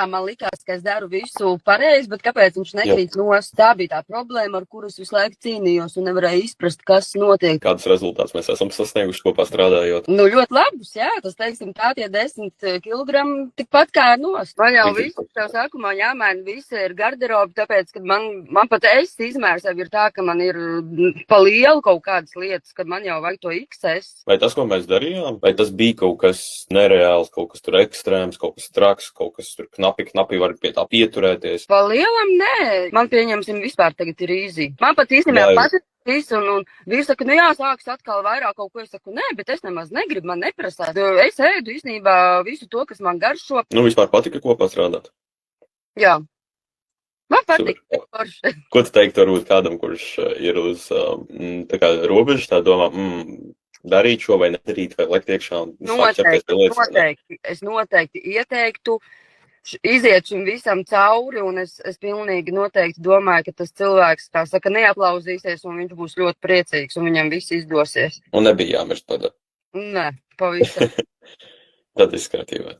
man likās, ka es daru visu pareizi, bet kāpēc viņš nekrīt nost? Tā bija tā problēma, ar kuras visu laiku cīnījos un nevarēju izprast, kas notiek. Kādus rezultātus mēs esam sasnieguši kopā strādājot? Nu, ļoti labus, jā, tas, teiksim, tā tie 10 kilogrami tikpat kā nost. Man jau viss, tev sākumā jāmaina, visi ir garderobi, tāpēc, ka man pat izmērs jau ir tā, ka man ir pa lielu kaut kādas lietas, kad man jau vajag to XS. Vai tas, ko mēs darījām, vai tas bija kaut kas nereāls, kaut kas tur ekstrēms, kaut kas traks, kaut kas tur knapi var pie tā pieturēties? Pa lielam, nē. Man pieņemsim vispār tagad ir easy. Man pat īstenībā patīk un visi saka, nu jā, sāks atkal vairāk kaut ko. Es saku, nē, bet es nemaz negribu, man neprasās. Es ēdu īstenībā visu to, kas man garšo. Nu, vispār patika kopā strādāt? Jā. Man patīk. Ko tu teiktu varbūt kādam, kurš ir uz tā kā robežas, tā domā, darīt šo vai nedarīt, vai lekt iekšā un noteikti. Es noteikti ieteiktu iziet šim visam cauri, un es pilnīgi noteikti domāju, ka tas cilvēks, kā saka, neaplauzīsies, un viņš būs ļoti priecīgs, un viņam viss izdosies. Un nebija jāmirst padara? Nē, pavisam. Tad viss kārtībā.